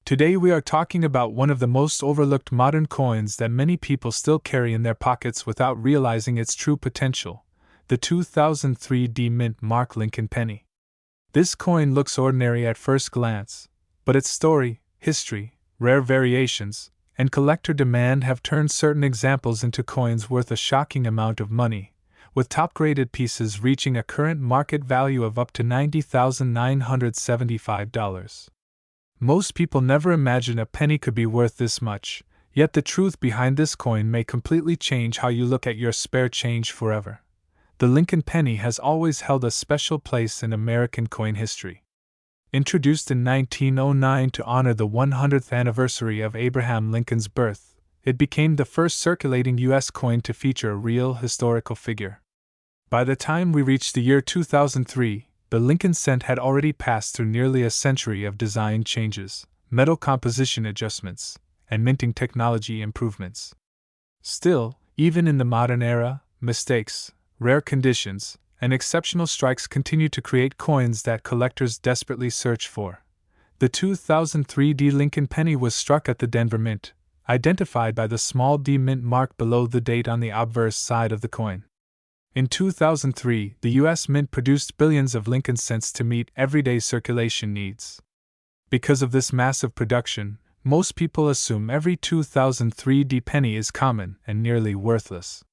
Today we are talking about one of the most overlooked modern coins that many people still carry in their pockets without realizing its true potential, the 2003 D-Mint Mark Lincoln penny. This coin looks ordinary at first glance, but its story, history, rare variations, and collector demand have turned certain examples into coins worth a shocking amount of money, with top-graded pieces reaching a current market value of up to $90,975. Most people never imagine a penny could be worth this much, yet the truth behind this coin may completely change how you look at your spare change forever. The Lincoln penny has always held a special place in American coin history. Introduced in 1909 to honor the 100th anniversary of Abraham Lincoln's birth, it became the first circulating U.S. coin to feature a real historical figure. By the time we reached the year 2003, the Lincoln cent had already passed through nearly a century of design changes, metal composition adjustments, and minting technology improvements. Still, even in the modern era, mistakes, rare conditions, and exceptional strikes continue to create coins that collectors desperately search for. The 2003 D Lincoln penny was struck at the Denver Mint, identified by the small D mint mark below the date on the obverse side of the coin. In 2003, the U.S. Mint produced billions of Lincoln cents to meet everyday circulation needs. Because of this massive production, most people assume every 2003 D penny is common and nearly worthless.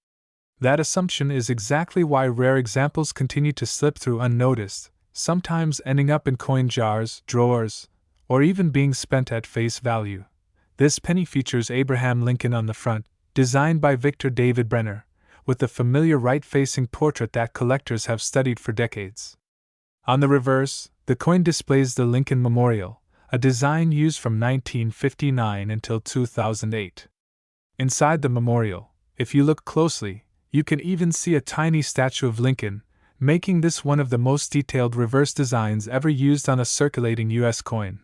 That assumption is exactly why rare examples continue to slip through unnoticed, sometimes ending up in coin jars, drawers, or even being spent at face value. This penny features Abraham Lincoln on the front, designed by Victor David Brenner, with the familiar right-facing portrait that collectors have studied for decades. On the reverse, the coin displays the Lincoln Memorial, a design used from 1959 until 2008. Inside the memorial, if you look closely, you can even see a tiny statue of Lincoln, making this one of the most detailed reverse designs ever used on a circulating U.S. coin.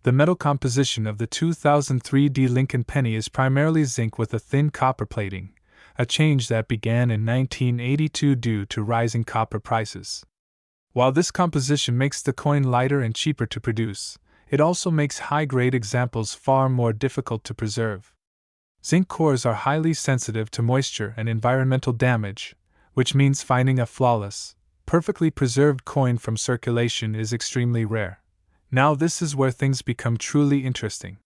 The metal composition of the 2003 D Lincoln penny is primarily zinc with a thin copper plating, a change that began in 1982 due to rising copper prices. While this composition makes the coin lighter and cheaper to produce, it also makes high-grade examples far more difficult to preserve. Zinc cores are highly sensitive to moisture and environmental damage, which means finding a flawless, perfectly preserved coin from circulation is extremely rare. Now this is where things become truly interesting.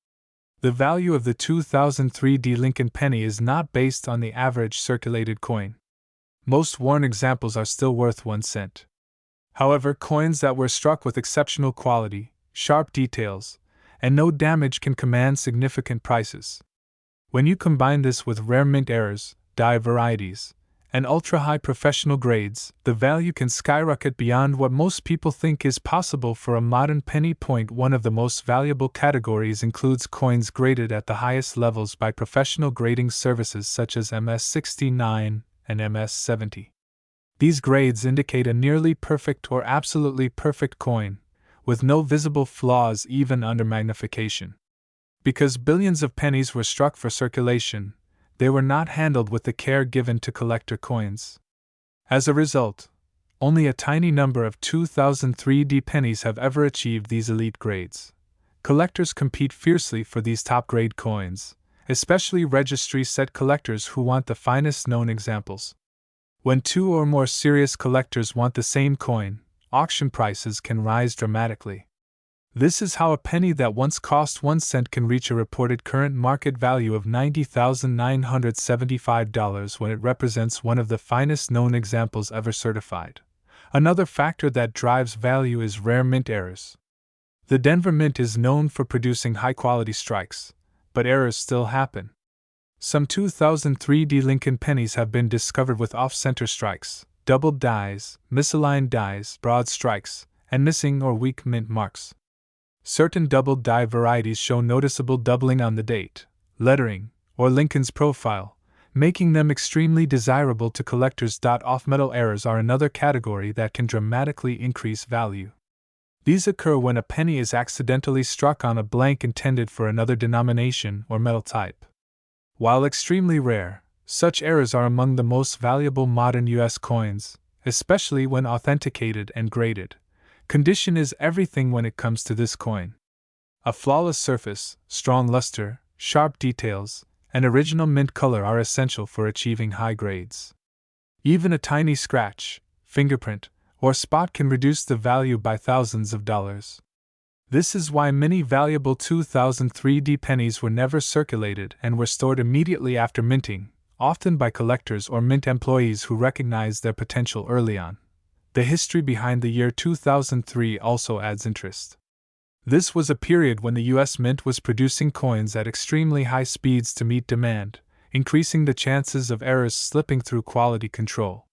The value of the 2003 D Lincoln penny is not based on the average circulated coin. Most worn examples are still worth 1 cent. However, coins that were struck with exceptional quality, sharp details, and no damage can command significant prices. When you combine this with rare mint errors, die varieties, and ultra-high professional grades, the value can skyrocket beyond what most people think is possible for a modern penny. One of the most valuable categories includes coins graded at the highest levels by professional grading services such as MS-69 and MS-70. These grades indicate a nearly perfect or absolutely perfect coin, with no visible flaws even under magnification. Because billions of pennies were struck for circulation, they were not handled with the care given to collector coins. As a result, only a tiny number of 2003 D pennies have ever achieved these elite grades. Collectors compete fiercely for these top-grade coins, especially registry set collectors who want the finest known examples. When two or more serious collectors want the same coin, auction prices can rise dramatically. This is how a penny that once cost 1 cent can reach a reported current market value of $90,975 when it represents one of the finest known examples ever certified. Another factor that drives value is rare mint errors. The Denver Mint is known for producing high-quality strikes, but errors still happen. Some 2003 D Lincoln pennies have been discovered with off-center strikes, doubled dies, misaligned dies, broad strikes, and missing or weak mint marks. Certain double die varieties show noticeable doubling on the date, lettering, or Lincoln's profile, making them extremely desirable to collectors. Off-metal errors are another category that can dramatically increase value. These occur when a penny is accidentally struck on a blank intended for another denomination or metal type. While extremely rare, such errors are among the most valuable modern U.S. coins, especially when authenticated and graded. Condition is everything when it comes to this coin. A flawless surface, strong luster, sharp details, and original mint color are essential for achieving high grades. Even a tiny scratch, fingerprint, or spot can reduce the value by thousands of dollars. This is why many valuable 2003D pennies were never circulated and were stored immediately after minting, often by collectors or mint employees who recognized their potential early on. The history behind the year 2003 also adds interest. This was a period when the US Mint was producing coins at extremely high speeds to meet demand, increasing the chances of errors slipping through quality control.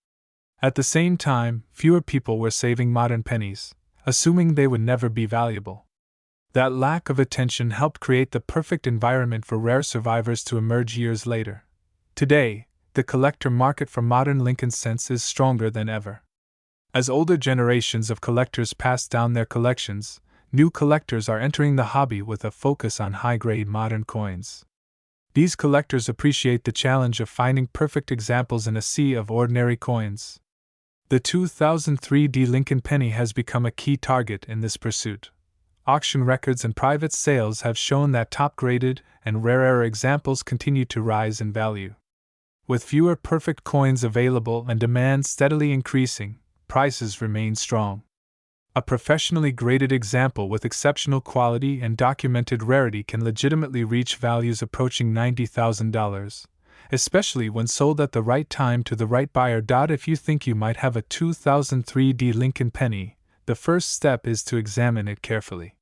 At the same time, fewer people were saving modern pennies, assuming they would never be valuable. That lack of attention helped create the perfect environment for rare survivors to emerge years later. Today, the collector market for modern Lincoln cents is stronger than ever. As older generations of collectors pass down their collections, new collectors are entering the hobby with a focus on high-grade modern coins. These collectors appreciate the challenge of finding perfect examples in a sea of ordinary coins. The 2003D Lincoln penny has become a key target in this pursuit. Auction records and private sales have shown that top-graded and rarer examples continue to rise in value. With fewer perfect coins available and demand steadily increasing, prices remain strong. A professionally graded example with exceptional quality and documented rarity can legitimately reach values approaching $90,000, especially when sold at the right time to the right buyer. If you think you might have a 2003D Lincoln penny, the first step is to examine it carefully.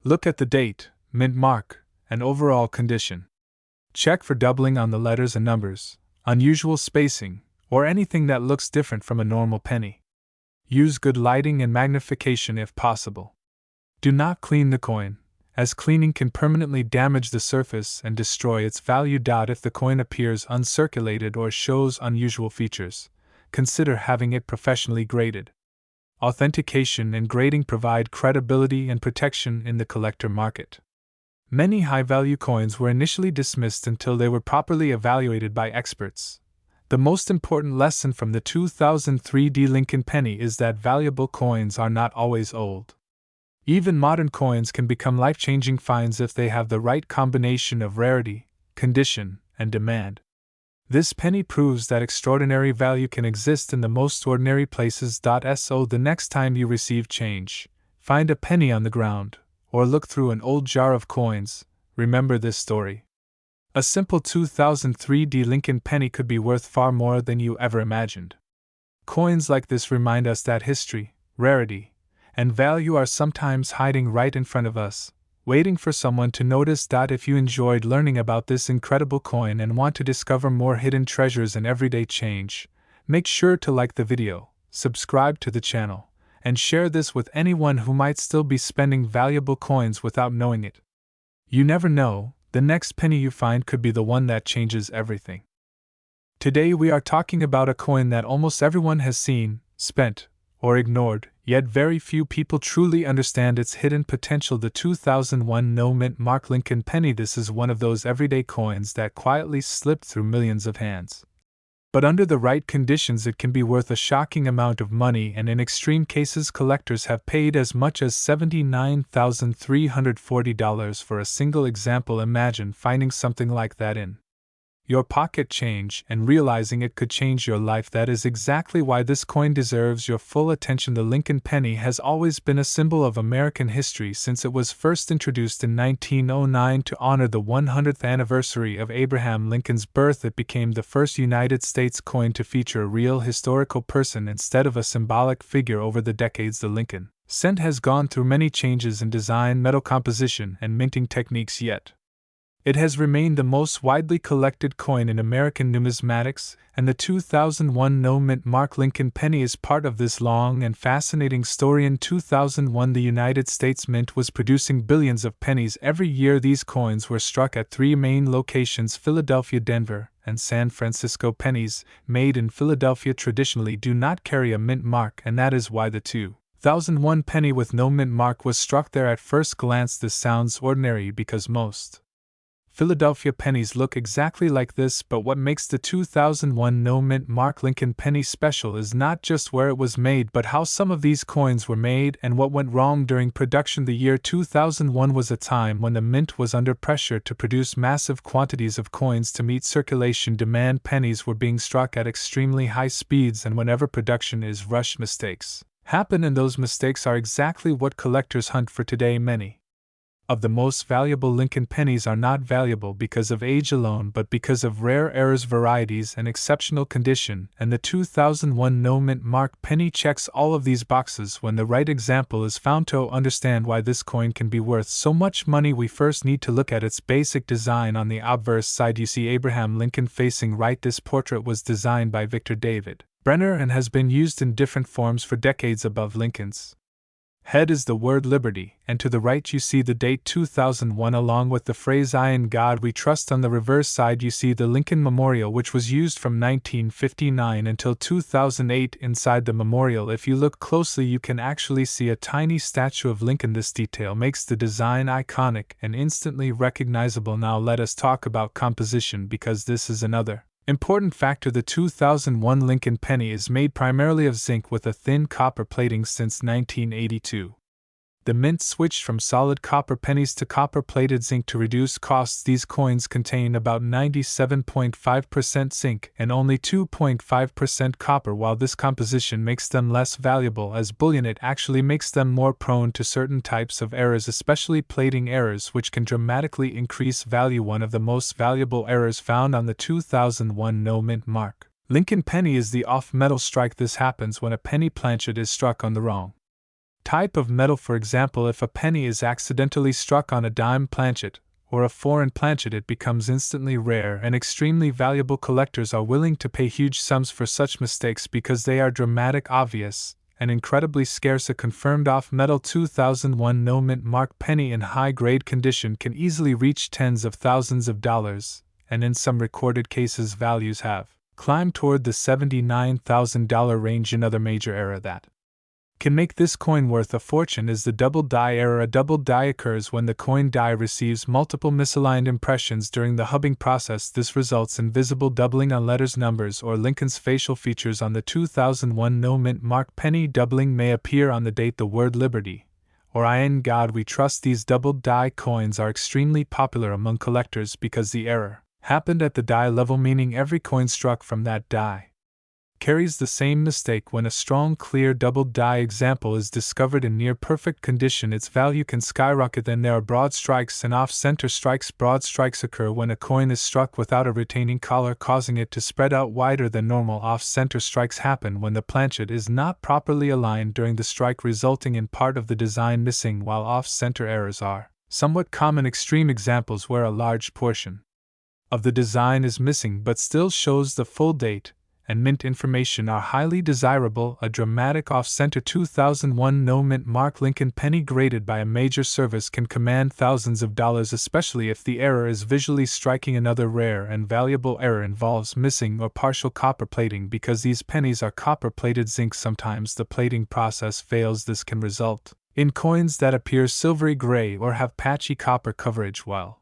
Look at the date, mint mark, and overall condition. Check for doubling on the letters and numbers, unusual spacing, or anything that looks different from a normal penny. Use good lighting and magnification if possible. Do not clean the coin, as cleaning can permanently damage the surface and destroy its value. If the coin appears uncirculated or shows unusual features, consider having it professionally graded. Authentication and grading provide credibility and protection in the collector market. Many high-value coins were initially dismissed until they were properly evaluated by experts. The most important lesson from the 2003D Lincoln penny is that valuable coins are not always old. Even modern coins can become life-changing finds if they have the right combination of rarity, condition, and demand. This penny proves that extraordinary value can exist in the most ordinary places. So the next time you receive change, find a penny on the ground, or look through an old jar of coins, remember this story. A simple 2003D Lincoln penny could be worth far more than you ever imagined. Coins like this remind us that history, rarity, and value are sometimes hiding right in front of us, waiting for someone to notice. If you enjoyed learning about this incredible coin and want to discover more hidden treasures in everyday change, make sure to like the video, subscribe to the channel, and share this with anyone who might still be spending valuable coins without knowing it. You never know, the next penny you find could be the one that changes everything. Today we are talking about a coin that almost everyone has seen, spent, or ignored, yet very few people truly understand its hidden potential. The 2001 No Mint Mark Lincoln penny. This is one of those everyday coins that quietly slipped through millions of hands. But under the right conditions it can be worth a shocking amount of money, and in extreme cases collectors have paid as much as $79,340 for a single example. Imagine finding something like that in your pocket change and realizing it could change your life. That is exactly why this coin deserves your full attention. The Lincoln penny has always been a symbol of American history since it was first introduced in 1909 to honor the 100th anniversary of Abraham Lincoln's birth. It became the first United States coin to feature a real historical person instead of a symbolic figure. Over the decades, the Lincoln cent has gone through many changes in design, metal composition, and minting techniques, yet it has remained the most widely collected coin in American numismatics, and the 2001 No Mint Mark Lincoln penny is part of this long and fascinating story. In 2001, the United States Mint was producing billions of pennies every year. These coins were struck at three main locations: Philadelphia, Denver, and San Francisco. Pennies made in Philadelphia traditionally do not carry a mint mark, and that is why the 2001 penny with no mint mark was struck there. At first glance, this sounds ordinary because most Philadelphia pennies look exactly like this, but what makes the 2001 no mint mark Lincoln penny special is not just where it was made, but how some of these coins were made and what went wrong during production. The year 2001 was a time when the mint was under pressure to produce massive quantities of coins to meet circulation demand. Pennies were being struck at extremely high speeds, and whenever production is rushed, mistakes happen, and those mistakes are exactly what collectors hunt for today. Many of the most valuable Lincoln pennies are not valuable because of age alone, but because of rare errors, varieties, and exceptional condition, and the 2001 no mint mark penny checks all of these boxes. When the right example is found to understand why this coin can be worth so much money, we first need to look at its basic design. On the obverse side you see Abraham Lincoln facing right. This portrait was designed by Victor David Brenner and has been used in different forms for decades. Above Lincoln's head is the word liberty, and to the right you see the date 2001 along with the phrase "I in God we trust." On the reverse side you see the Lincoln Memorial, which was used from 1959 until 2008. Inside the memorial, if you look closely, you can actually see a tiny statue of Lincoln. This detail makes the design iconic and instantly recognizable. Now let us talk about composition, because this is another important factor. The 2001 Lincoln penny is made primarily of zinc with a thin copper plating since 1982. The mint switched from solid copper pennies to copper-plated zinc to reduce costs. These coins contain about 97.5% zinc and only 2.5% copper. While this composition makes them less valuable as bullion, it actually makes them more prone to certain types of errors, especially plating errors, which can dramatically increase value. One of the most valuable errors found on the 2001 no mint mark Lincoln penny is the off-metal strike. This happens when a penny planchet is struck on the wrong type of metal. For example, if a penny is accidentally struck on a dime planchet or a foreign planchet, it becomes instantly rare and extremely valuable. Collectors are willing to pay huge sums for such mistakes because they are dramatic, obvious, and incredibly scarce. A confirmed off-metal 2001 no mint mark penny in high-grade condition can easily reach tens of thousands of dollars, and in some recorded cases values have climbed toward the $79,000 range. Another major error that can make this coin worth a fortune is the double die error. A double die occurs when the coin die receives multiple misaligned impressions during the hubbing process. This results in visible doubling on letters, numbers, or Lincoln's facial features. On the 2001 no mint mark penny, doubling may appear on the date, the word liberty, or "I in God we trust." These double die coins are extremely popular among collectors because the error happened at the die level, meaning every coin struck from that die carries the same mistake. When a strong, clear double die example is discovered in near perfect condition, its value can skyrocket. Then there are broad strikes and off-center strikes. Broad strikes occur when a coin is struck without a retaining collar, causing it to spread out wider than normal. Off-center strikes happen when the planchet is not properly aligned during the strike, resulting in part of the design missing, while off-center errors are somewhat common. Extreme examples where a large portion of the design is missing but still shows the full date and mint information are highly desirable. A dramatic off-center 2001 no mint mark Lincoln penny graded by a major service can command thousands of dollars, especially if the error is visually striking. Another rare and valuable error involves missing or partial copper plating. Because these pennies are copper-plated zinc, sometimes the plating process fails. This can result in coins that appear silvery gray or have patchy copper coverage. While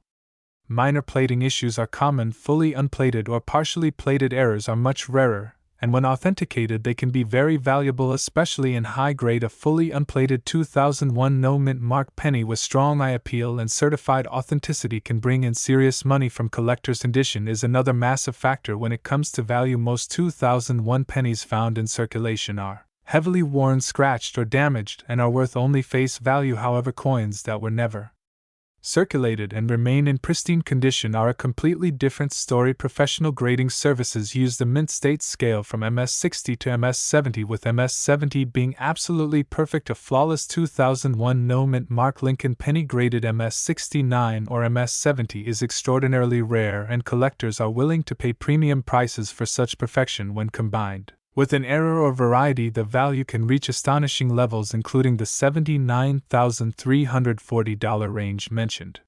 minor plating issues are common, fully unplated or partially plated errors are much rarer, and when authenticated they can be very valuable, especially in high grade. A fully unplated 2001 no mint mark penny with strong eye appeal and certified authenticity can bring in serious money from collectors. Condition is another massive factor when it comes to value. Most 2001 pennies found in circulation are heavily worn, scratched, or damaged and are worth only face value. However, coins that were never circulated and remain in pristine condition are a completely different story. Professional grading services use the mint state scale from MS60 to MS70, with MS70 being absolutely perfect. A flawless 2001 no mint mark Lincoln penny graded MS69 or MS70 is extraordinarily rare, and collectors are willing to pay premium prices for such perfection. When combined with an error or variety, the value can reach astonishing levels, including the $79,340 range mentioned.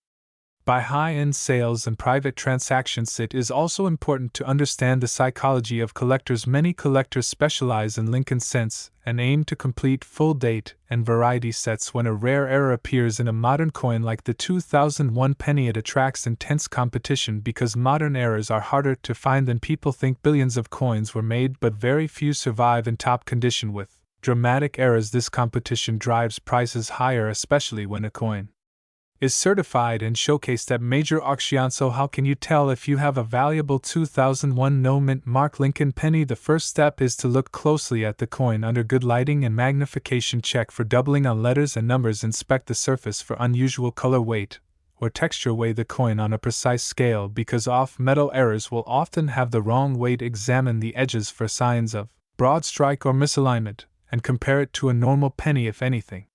By high-end sales and private transactions, it is also important to understand the psychology of collectors. Many collectors specialize in Lincoln cents and aim to complete full date and variety sets. When a rare error appears in a modern coin like the 2001 penny, it attracts intense competition because modern errors are harder to find than people think. Billions of coins were made, but very few survive in top condition. With dramatic errors, this competition drives prices higher, especially when a coin is certified and showcased at major auctions. So how can you tell if you have a valuable 2001 no-mint mark Lincoln penny? The first step is to look closely at the coin under good lighting and magnification. Check for doubling on letters and numbers. Inspect the surface for unusual color, weight, or texture. Weigh the coin on a precise scale because off-metal errors will often have the wrong weight. Examine the edges for signs of broad strike or misalignment, and compare it to a normal penny. If anything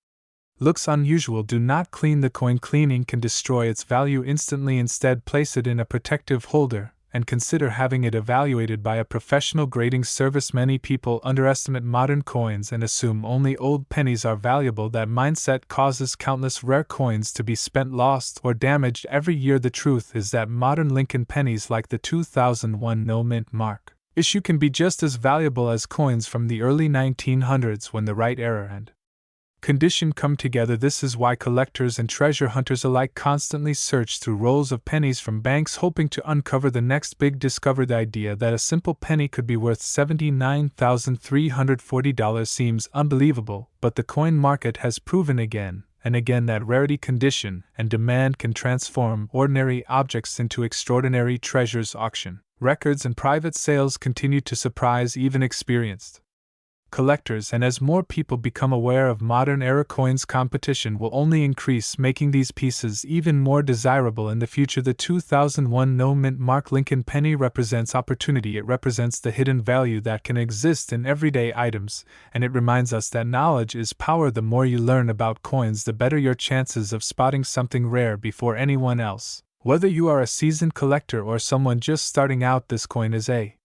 looks unusual, do not clean the coin. Cleaning can destroy its value instantly. Instead, place it in a protective holder and consider having it evaluated by a professional grading service. Many people underestimate modern coins and assume only old pennies are valuable. That mindset causes countless rare coins to be spent, lost, or damaged every year. The truth is that modern Lincoln pennies, like the 2001 no-mint mark issue, can be just as valuable as coins from the early 1900s when the right era and condition come together. This is why collectors and treasure hunters alike constantly search through rolls of pennies from banks, hoping to uncover the next big discovery. The idea that a simple penny could be worth $79,340 seems unbelievable, but the coin market has proven again and again that rarity, condition, and demand can transform ordinary objects into extraordinary treasures. Auction records and private sales continue to surprise even experienced collectors, and as more people become aware of modern era coins, competition will only increase, making these pieces even more desirable in the future. The 2001 no-mint mark Lincoln penny represents opportunity. It represents the hidden value that can exist in everyday items, and it reminds us that knowledge is power. The more you learn about coins, the better your chances of spotting something rare before anyone else. Whether you are a seasoned collector or someone just starting out, this coin is a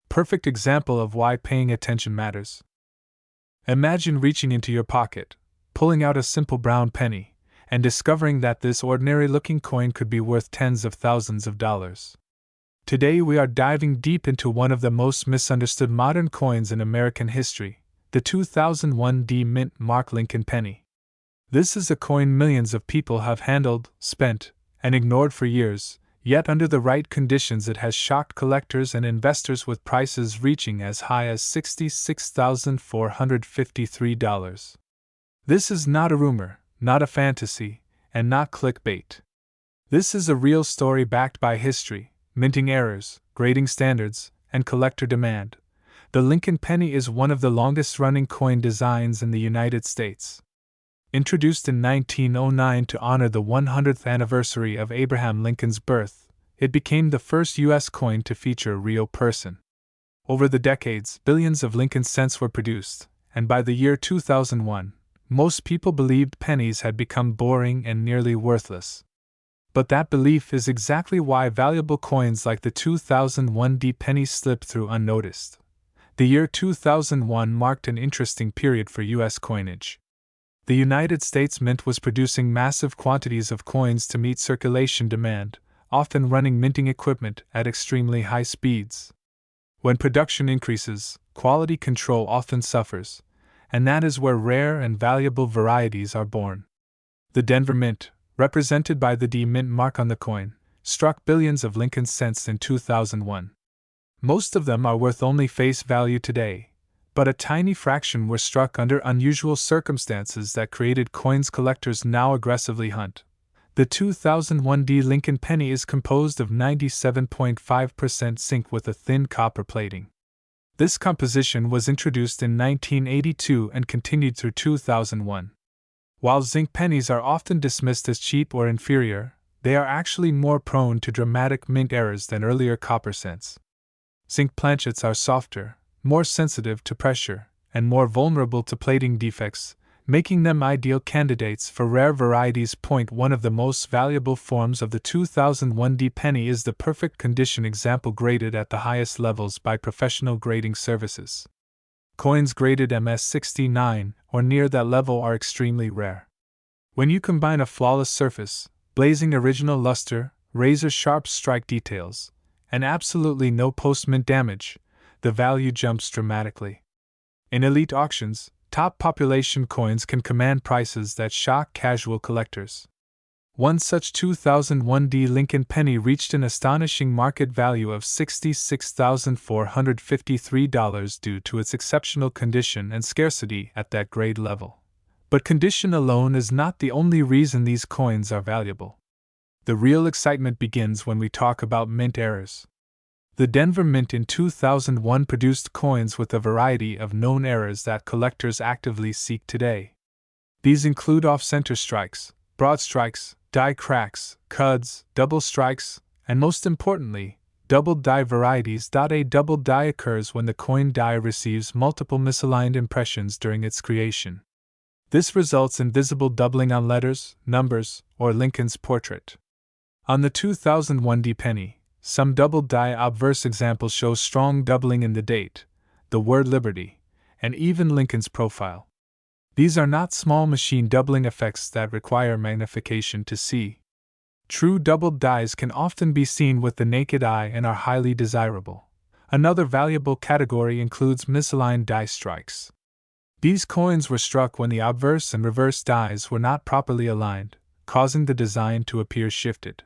perfect example of why paying attention matters. Imagine reaching into your pocket, pulling out a simple brown penny, and discovering that this ordinary-looking coin could be worth tens of thousands of dollars. Today we are diving deep into one of the most misunderstood modern coins in American history, the 2001 mint mark Lincoln penny. This is a coin millions of people have handled, spent, and ignored for years. Yet under the right conditions it has shocked collectors and investors, with prices reaching as high as $66,453. This is not a rumor, not a fantasy, and not clickbait. This is a real story backed by history, minting errors, grading standards, and collector demand. The Lincoln penny is one of the longest-running coin designs in the United States. Introduced in 1909 to honor the 100th anniversary of Abraham Lincoln's birth, it became the first U.S. coin to feature a real person. Over the decades, billions of Lincoln cents were produced, and by the year 2001, most people believed pennies had become boring and nearly worthless. But that belief is exactly why valuable coins like the 2001 penny slipped through unnoticed. The year 2001 marked an interesting period for U.S. coinage. The United States Mint was producing massive quantities of coins to meet circulation demand, often running minting equipment at extremely high speeds. When production increases, quality control often suffers, and that is where rare and valuable varieties are born. The Denver Mint, represented by the D mint mark on the coin, struck billions of Lincoln cents in 2001. Most of them are worth only face value today, but a tiny fraction were struck under unusual circumstances that created coins collectors now aggressively hunt. The 2001 Lincoln penny is composed of 97.5% zinc with a thin copper plating. This composition was introduced in 1982 and continued through 2001. While zinc pennies are often dismissed as cheap or inferior, they are actually more prone to dramatic mint errors than earlier copper cents. Zinc planchets are softer, more sensitive to pressure, and more vulnerable to plating defects, making them ideal candidates for rare varieties. One of the most valuable forms of the 2001 penny is the perfect condition example, graded at the highest levels by professional grading services. Coins graded MS-69 or near that level are extremely rare. When you combine a flawless surface, blazing original luster, razor-sharp strike details, and absolutely no post-mint damage, the value jumps dramatically. In elite auctions, top population coins can command prices that shock casual collectors. One such 2001D Lincoln penny reached an astonishing market value of $66,453 due to its exceptional condition and scarcity at that grade level. But condition alone is not the only reason these coins are valuable. The real excitement begins when we talk about mint errors. The Denver Mint in 2001 produced coins with a variety of known errors that collectors actively seek today. These include off-center strikes, broad strikes, die cracks, cuds, double strikes, and most importantly, double die varieties. A double die occurs when the coin die receives multiple misaligned impressions during its creation. This results in visible doubling on letters, numbers, or Lincoln's portrait. On the 2001D penny, some double die obverse examples show strong doubling in the date, the word Liberty, and even Lincoln's profile. These are not small machine doubling effects that require magnification to see. True doubled dies can often be seen with the naked eye and are highly desirable. Another valuable category includes misaligned die strikes. These coins were struck when the obverse and reverse dies were not properly aligned, causing the design to appear shifted.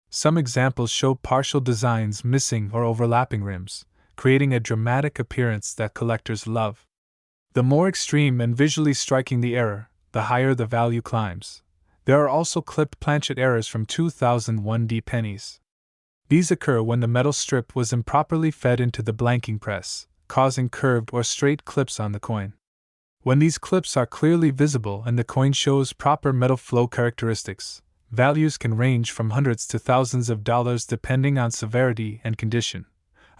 Some examples show partial designs missing or overlapping rims, creating a dramatic appearance that collectors love. The more extreme and visually striking the error, the higher the value climbs. There are also clipped planchet errors from 2001D pennies. These occur when the metal strip was improperly fed into the blanking press, causing curved or straight clips on the coin. When these clips are clearly visible and the coin shows proper metal flow characteristics, values can range from hundreds to thousands of dollars depending on severity and condition.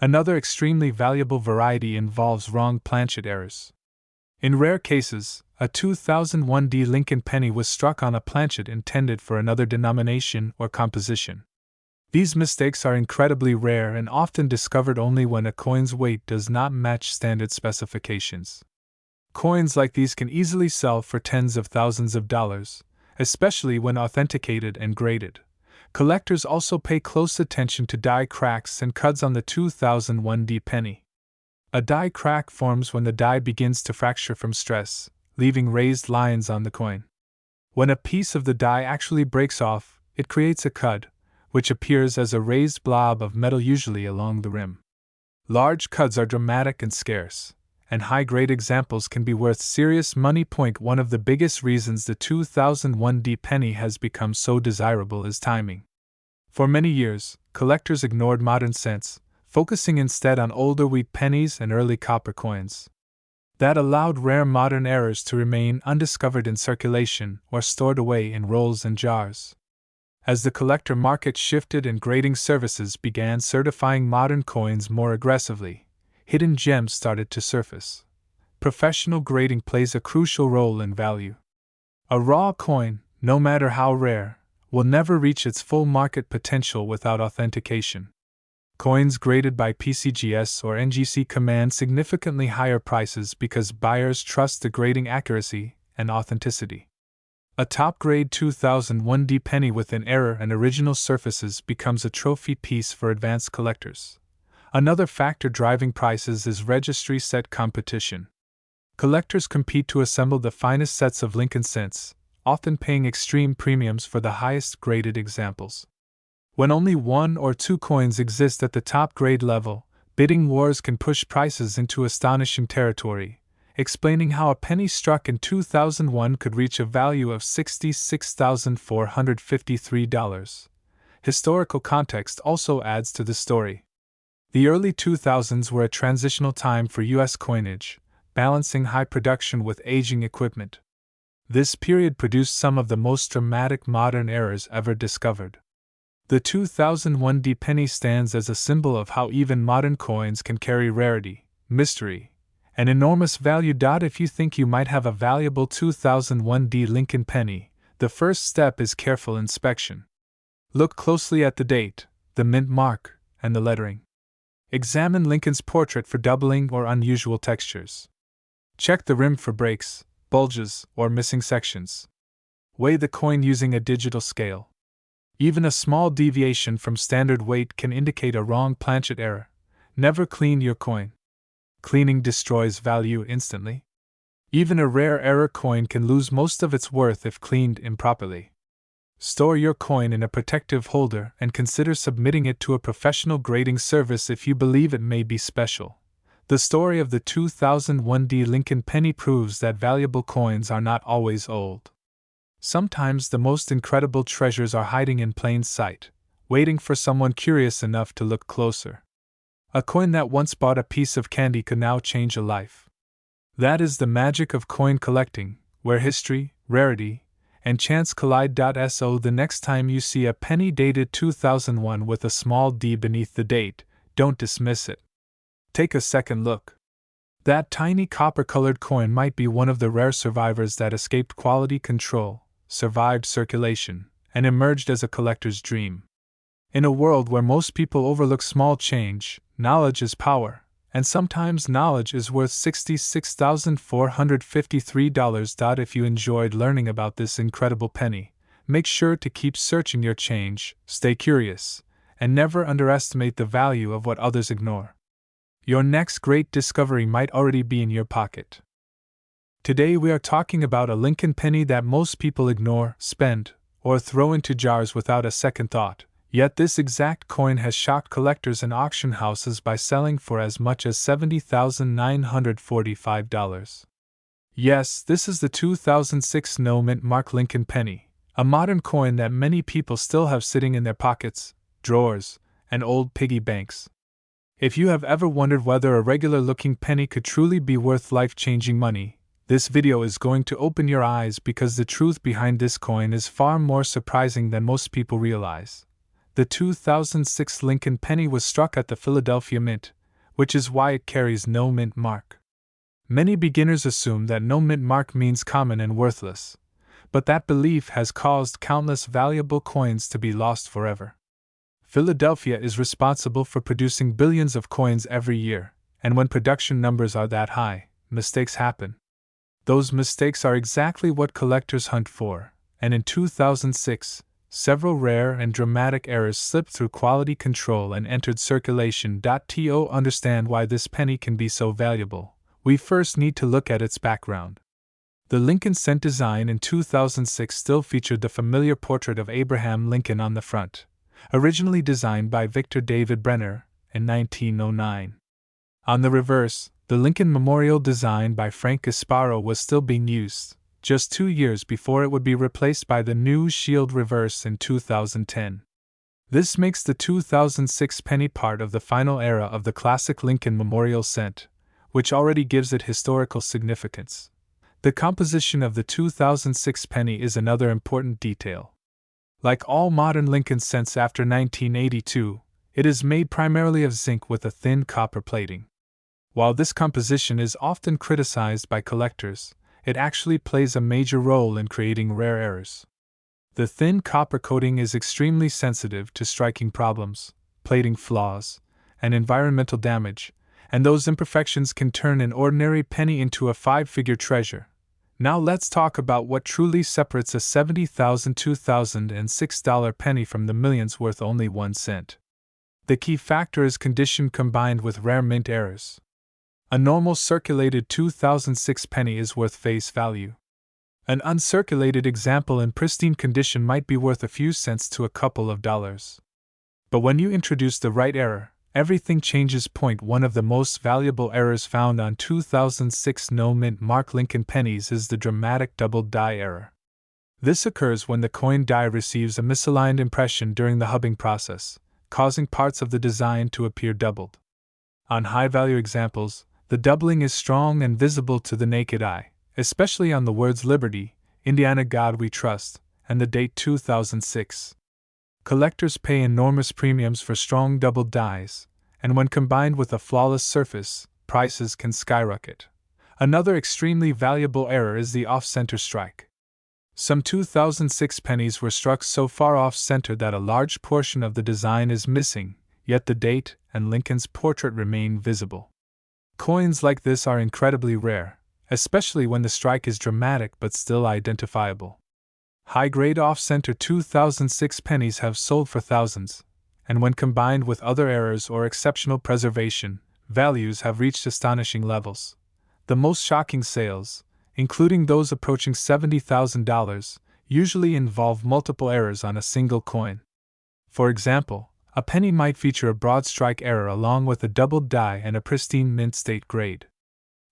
Another extremely valuable variety involves wrong planchet errors. In rare cases, a 2001D Lincoln penny was struck on a planchet intended for another denomination or composition. These mistakes are incredibly rare and often discovered only when a coin's weight does not match standard specifications. Coins like these can easily sell for tens of thousands of dollars, especially when authenticated and graded. Collectors also pay close attention to die cracks and cuds on the 2001D penny. A die crack forms when the die begins to fracture from stress, leaving raised lines on the coin. When a piece of the die actually breaks off, it creates a cud, which appears as a raised blob of metal usually along the rim. Large cuds are dramatic and scarce, and high-grade examples can be worth serious money. One of the biggest reasons the 2001D penny has become so desirable is timing. For many years, collectors ignored modern cents, focusing instead on older wheat pennies and early copper coins. That allowed rare modern errors to remain undiscovered in circulation or stored away in rolls and jars. As the collector market shifted and grading services began certifying modern coins more aggressively, hidden gems started to surface. Professional grading plays a crucial role in value. A raw coin, no matter how rare, will never reach its full market potential without authentication. Coins graded by PCGS or NGC command significantly higher prices because buyers trust the grading accuracy and authenticity. A top-grade 2001D penny with an error and original surfaces becomes a trophy piece for advanced collectors. Another factor driving prices is registry set competition. Collectors compete to assemble the finest sets of Lincoln cents, often paying extreme premiums for the highest graded examples. When only one or two coins exist at the top grade level, bidding wars can push prices into astonishing territory, explaining how a penny struck in 2001 could reach a value of $66,453. Historical context also adds to the story. The early 2000s were a transitional time for U.S. coinage, balancing high production with aging equipment. This period produced some of the most dramatic modern errors ever discovered. The 2001D penny stands as a symbol of how even modern coins can carry rarity, mystery, and enormous value. If you think you might have a valuable 2001D Lincoln penny, the first step is careful inspection. Look closely at the date, the mint mark, and the lettering. Examine Lincoln's portrait for doubling or unusual textures. Check the rim for breaks, bulges, or missing sections. Weigh the coin using a digital scale. Even a small deviation from standard weight can indicate a wrong planchet error. Never clean your coin. Cleaning destroys value instantly. Even a rare error coin can lose most of its worth if cleaned improperly. Store your coin in a protective holder and consider submitting it to a professional grading service if you believe it may be special. The story of the 2001 Lincoln penny proves that valuable coins are not always old. Sometimes the most incredible treasures are hiding in plain sight, waiting for someone curious enough to look closer. A coin that once bought a piece of candy could now change a life. That is the magic of coin collecting, where history, rarity, and chance collide. So the next time you see a penny dated 2001 with a small d beneath the date, don't dismiss it. Take a second look. That tiny copper-colored coin might be one of the rare survivors that escaped quality control, survived circulation, and emerged as a collector's dream. In a world where most people overlook small change, knowledge is power, and sometimes knowledge is worth $66,453. If you enjoyed learning about this incredible penny, make sure to keep searching your change, stay curious, and never underestimate the value of what others ignore. Your next great discovery might already be in your pocket. Today we are talking about a Lincoln penny that most people ignore, spend, or throw into jars without a second thought, yet this exact coin has shocked collectors and auction houses by selling for as much as $70,945. Yes, this is the 2006 no mint mark Lincoln penny, a modern coin that many people still have sitting in their pockets, drawers, and old piggy banks. If you have ever wondered whether a regular-looking penny could truly be worth life-changing money, this video is going to open your eyes because the truth behind this coin is far more surprising than most people realize. The 2006 Lincoln penny was struck at the Philadelphia Mint, which is why it carries no mint mark. Many beginners assume that no mint mark means common and worthless, but that belief has caused countless valuable coins to be lost forever. Philadelphia is responsible for producing billions of coins every year, and when production numbers are that high, mistakes happen. Those mistakes are exactly what collectors hunt for, and in 2006, several rare and dramatic errors slipped through quality control and entered circulation. To understand why this penny can be so valuable, we first need to look at its background. The Lincoln cent design in 2006 still featured the familiar portrait of Abraham Lincoln on the front, originally designed by Victor David Brenner in 1909. On the reverse, the Lincoln Memorial designed by Frank Gasparo was still being used, just 2 years before it would be replaced by the new shield reverse in 2010. This makes the 2006 penny part of the final era of the classic Lincoln Memorial cent, which already gives it historical significance. The composition of the 2006 penny is another important detail. Like all modern Lincoln cents after 1982, it is made primarily of zinc with a thin copper plating. While this composition is often criticized by collectors, it actually plays a major role in creating rare errors. The thin copper coating is extremely sensitive to striking problems, plating flaws, and environmental damage, and those imperfections can turn an ordinary penny into a five-figure treasure. Now let's talk about what truly separates a $70,000-$2006 penny from the millions worth only 1 cent. The key factor is condition combined with rare mint errors. A normal circulated 2006 penny is worth face value. An uncirculated example in pristine condition might be worth a few cents to a couple of dollars. But when you introduce the right error, everything changes. One of the most valuable errors found on 2006 no mint mark Lincoln pennies is the dramatic doubled die error. This occurs when the coin die receives a misaligned impression during the hubbing process, causing parts of the design to appear doubled. On high-value examples, the doubling is strong and visible to the naked eye, especially on the words Liberty, Indiana God We Trust, and the date 2006. Collectors pay enormous premiums for strong doubled dies, and when combined with a flawless surface, prices can skyrocket. Another extremely valuable error is the off-center strike. Some 2006 pennies were struck so far off-center that a large portion of the design is missing, yet the date and Lincoln's portrait remain visible. Coins like this are incredibly rare, especially when the strike is dramatic but still identifiable. High-grade off-center 2006 pennies have sold for thousands, and when combined with other errors or exceptional preservation, values have reached astonishing levels. The most shocking sales, including those approaching $70,000, usually involve multiple errors on a single coin. For example, a penny might feature a broad strike error along with a doubled die and a pristine mint state grade.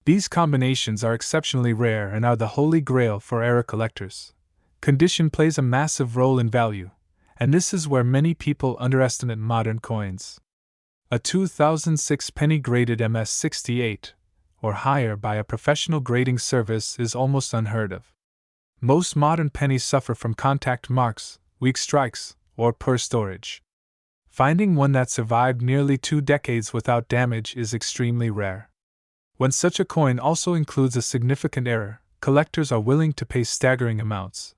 These combinations are exceptionally rare and are the holy grail for error collectors. Condition plays a massive role in value, and this is where many people underestimate modern coins. A 2006 penny graded MS-68, or higher by a professional grading service, is almost unheard of. Most modern pennies suffer from contact marks, weak strikes, or poor storage. Finding one that survived nearly 2 decades without damage is extremely rare. When such a coin also includes a significant error, collectors are willing to pay staggering amounts.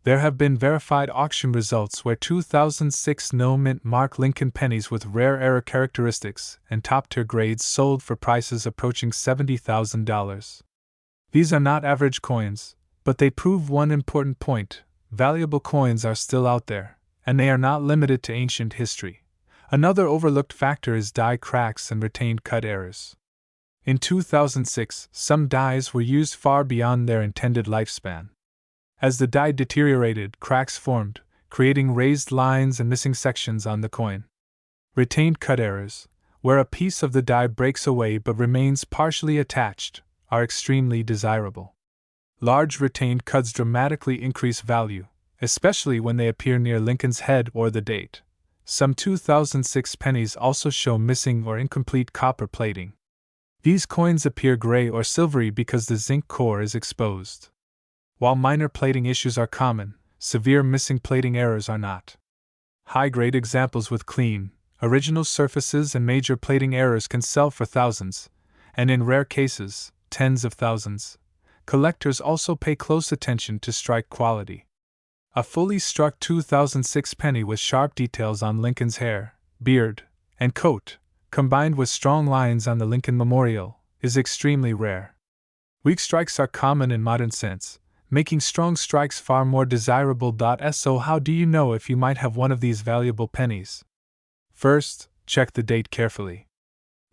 There have been verified auction results where 2006 no-mint mark Lincoln pennies with rare error characteristics and top-tier grades sold for prices approaching $70,000. These are not average coins, but they prove one important point: valuable coins are still out there, and they are not limited to ancient history. Another overlooked factor is die cracks and retained cut errors. In 2006, some dies were used far beyond their intended lifespan. As the die deteriorated, cracks formed, creating raised lines and missing sections on the coin. Retained cut errors, where a piece of the die breaks away but remains partially attached, are extremely desirable. Large retained cuts dramatically increase value, especially when they appear near Lincoln's head or the date. Some 2006 pennies also show missing or incomplete copper plating. These coins appear gray or silvery because the zinc core is exposed. While minor plating issues are common, severe missing plating errors are not. High-grade examples with clean, original surfaces and major plating errors can sell for thousands, and in rare cases, tens of thousands. Collectors also pay close attention to strike quality. A fully struck 2006 penny with sharp details on Lincoln's hair, beard, and coat, combined with strong lines on the Lincoln Memorial, is extremely rare. Weak strikes are common in modern sense, making strong strikes far more desirable. So how do you know if you might have one of these valuable pennies? First, check the date carefully.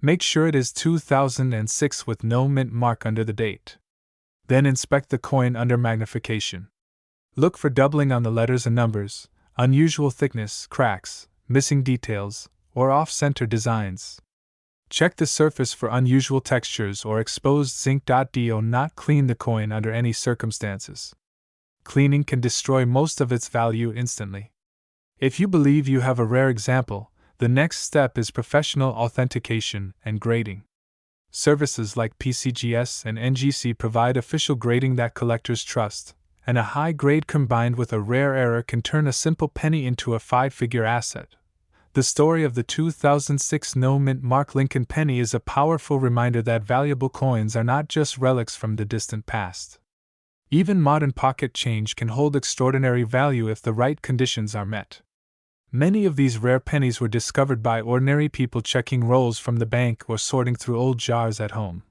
Make sure it is 2006 with no mint mark under the date. Then inspect the coin under magnification. Look for doubling on the letters and numbers, unusual thickness, cracks, missing details, or off-center designs. Check the surface for unusual textures or exposed zinc. Do not clean the coin under any circumstances. Cleaning can destroy most of its value instantly. If you believe you have a rare example, the next step is professional authentication and grading. Services like PCGS and NGC provide official grading that collectors trust, and a high grade combined with a rare error can turn a simple penny into a 5-figure asset. The story of the 2006 no-mint mark Lincoln penny is a powerful reminder that valuable coins are not just relics from the distant past. Even modern pocket change can hold extraordinary value if the right conditions are met. Many of these rare pennies were discovered by ordinary people checking rolls from the bank or sorting through old jars at home.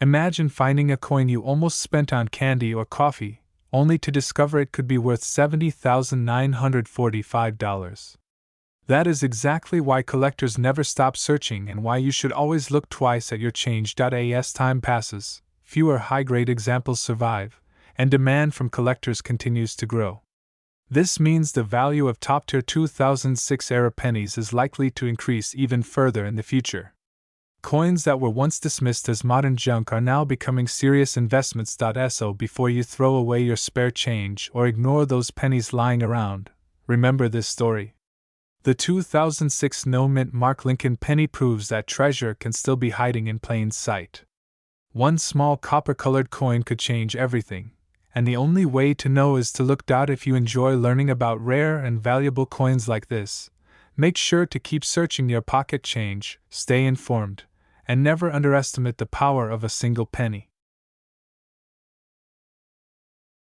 Imagine finding a coin you almost spent on candy or coffee, only to discover it could be worth $70,945. That is exactly why collectors never stop searching and why you should always look twice at your change. As time passes, fewer high-grade examples survive, and demand from collectors continues to grow. This means the value of top-tier 2006 era pennies is likely to increase even further in the future. Coins that were once dismissed as modern junk are now becoming serious investments. So before you throw away your spare change or ignore those pennies lying around, remember this story. The 2006 no-mint mark Lincoln penny proves that treasure can still be hiding in plain sight. One small copper-colored coin could change everything, and the only way to know is to look. If you enjoy learning about rare and valuable coins like this, make sure to keep searching your pocket change, stay informed, and never underestimate the power of a single penny.